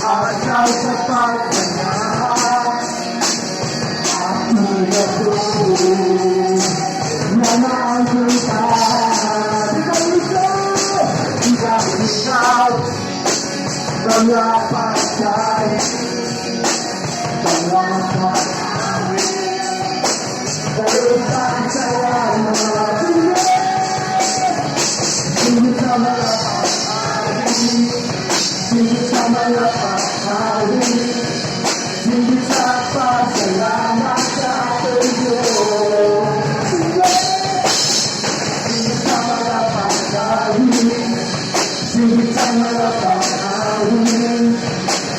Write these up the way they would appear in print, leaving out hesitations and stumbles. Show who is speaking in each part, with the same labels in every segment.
Speaker 1: Ayaw sa pagmamahal at nagatuloy na maayos ka. Ikaw, mga patay, mga patay, kalutan sa mga hindi sa mga patay, hindi sa mga patay, hindi sa pasalamat sa tuyo. Hindi sa mga patay, hindi sa mga patay,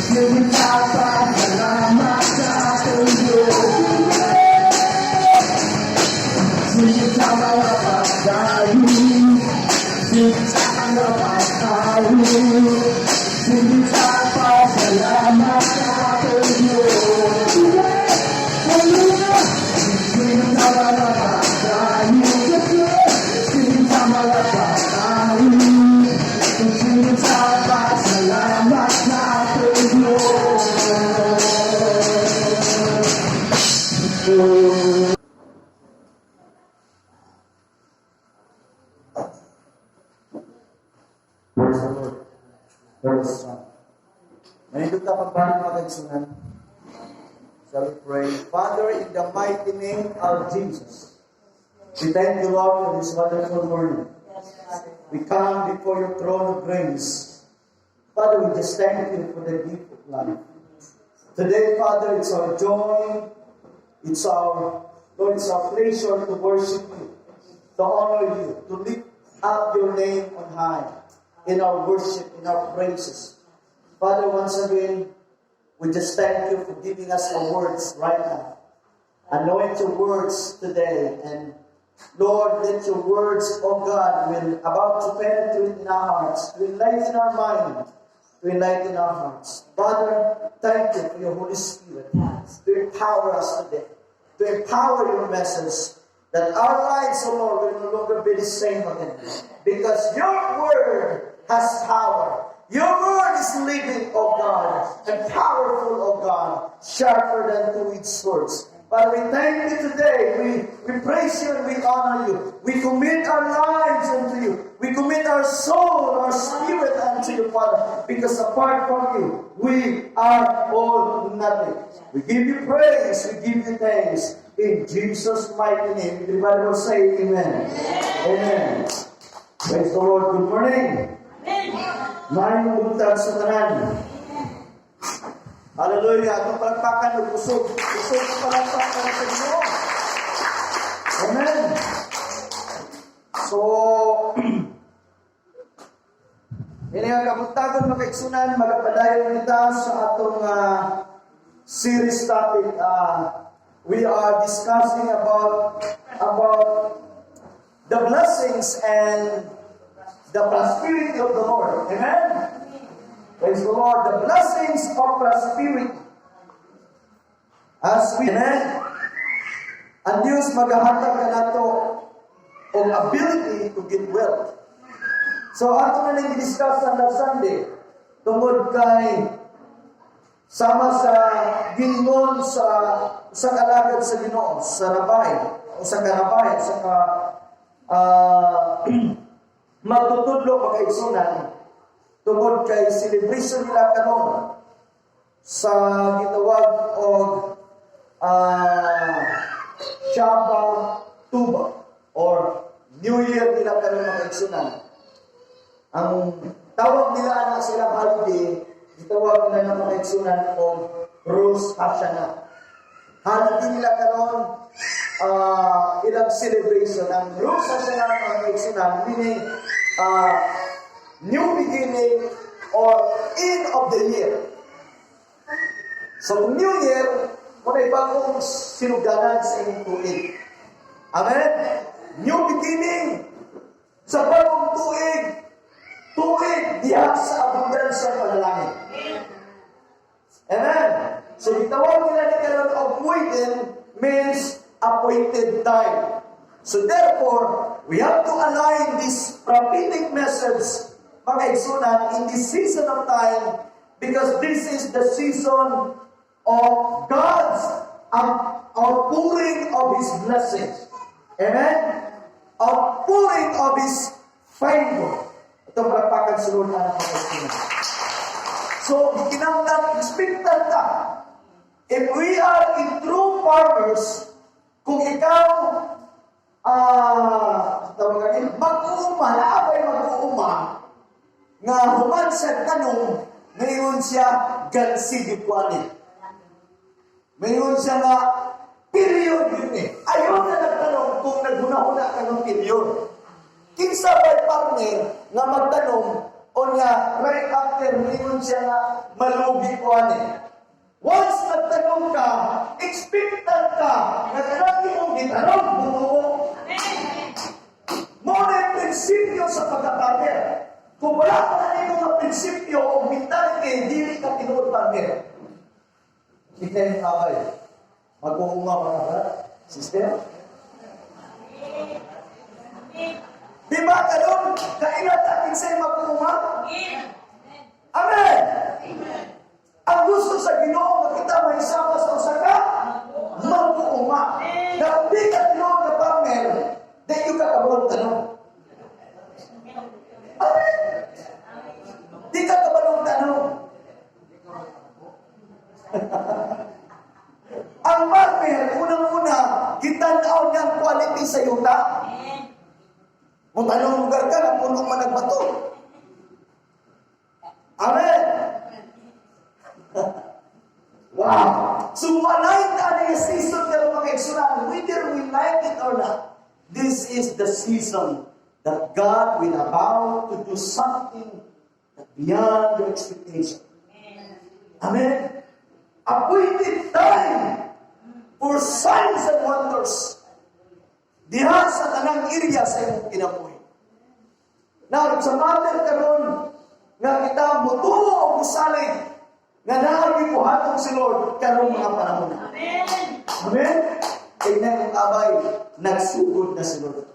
Speaker 1: hindi sa pasalamat sa tuyo. Hindi sa mga patay, hindi sa mga patay, hindi sa pasalamat sa tuyo. Hindi sa mga patay, hindi sa mga patay, hindi sa pasalamat sa tuyo. Praise the Lord. Praise God. Nandito ka pagbalik mga kaigsunan. Shall we pray? Father, in the mighty name of Jesus, we thank you, Lord, for this wonderful morning. We come before your throne of grace. Father, we just thank you for the gift of life. Today, Father, it's our joy, it's our, Lord, it's our pleasure to worship you, to honor you, to lift up your name on high in our worship, in our praises. Father, once again, we just thank you for giving us the words right now. Anoint your words today, and Lord, let your words, oh God, will about to penetrate in our hearts, to enlighten our mind, to enlighten our hearts. Father, thank you for your Holy Spirit to empower us today, to empower your message, that our lives, oh Lord, will no longer be the same again. Because your word has power. Your word is living, oh God, and powerful, oh God, sharper than two-edged swords. Father, we thank you today. We praise you and we honor you. We commit our lives unto you. We commit our soul, our spirit unto you, Father. Because apart from you, we are all nothing. We give you praise. We give you thanks. In Jesus' mighty name. Everybody will say amen. Amen. Praise the Lord. Good morning. Maayong buntag sa tanan. Hallelujah. Atong palakpakan ng pusog. Pusog ng palakpakan ng Ginoo. Amen. So, ini ang kabuntagon mga kaigsunan, magpadayon nita sa atong series topic. We are discussing about the blessings and the prosperity of the Lord. Amen? Praise the Lord. The blessings of prosperity. As we, amen? Ang Diyos maghahatag ka na to of ability to get wealth. So, ato na nang i-discuss sa Sunday, tungod kay sama sa gingon sa kalagad sa Ginoo, sa rabay, o sa karabay, sa magtutudlo pagkaigsunan tungod kay celebration nila karon sa gitawag og Shaba Tuba or New Year nila karon pagkaigsunan. Ang tawag nila ana sila holiday, gitawag nila ng pagkaigsunan og Rosh Hashanah. Holiday nila karon ilang celebration. Ang Rosh Hashanah ng pagkaigsunan meaning new beginning or end of the year. So, New Year, muna bagong sinuganan sa inyong tuig. Amen? New beginning sa bagong tuig. Tuig diha sa abundance sa panalangin. Amen? So, itawag nila ni karon of waiting means appointed time. So therefore, we have to align this prophetic message, mga igsunan, in this season of time, Because this is the season of God's outpouring of His blessings. Amen? Outpouring of His favor. Ito malapakan sulod na ng pagkakinan. So, kinanglan, expectant ka. If we are in true farmers, kung ikaw, mag-uuma, naabay mag-uuma, nga human sa tanong, ngayon siya gansigit ko anin. Ngayon siya nga, period yun eh. Ayaw na nagtanong kung naghuna-huna ka ng period. Kinsa ba'y partner nga magtanong o nga right after ngayon siya nga malugi ko anin. Once nagtanong ka, expectant ka, nagtanong mong gitanong, bumuo. Muna yung prinsipyo sa pagkapartner. Kung wala ka na yung mga prinsipyo o mentality, hindi ka tinuod partner. Hindi yung kakay. Mag-uunga ka na, sister? Di ba ganun? Kaingat natin sa'yo mag-uunga? Amen! Ang gusto sa Ginoo nga kita may sama sa usaka, mag-uunga. Na kung di ka tinuod na partner, then yung kakabawang tanong. Amen! Di ka kabalong tanong. Ang partner, unang-una, kitanaw niyang quality sa yuta. Kung tanong lugar ka, na puno man nagbato. Amen! Wow! So, walay na yung season ng mga eksunan, whether we like it or not, this is the season that God will allow to do something beyond your expectation. Amen? Appointed time for signs and wonders. Diha sa tanang area sa imong kinabuhi. Now, sa matter karon nga kita mutuo o musalig nga naagibuhaton si Lord karong mga panahon. Amen? Amen? Tignan ang abay, nagsugod na si Lord.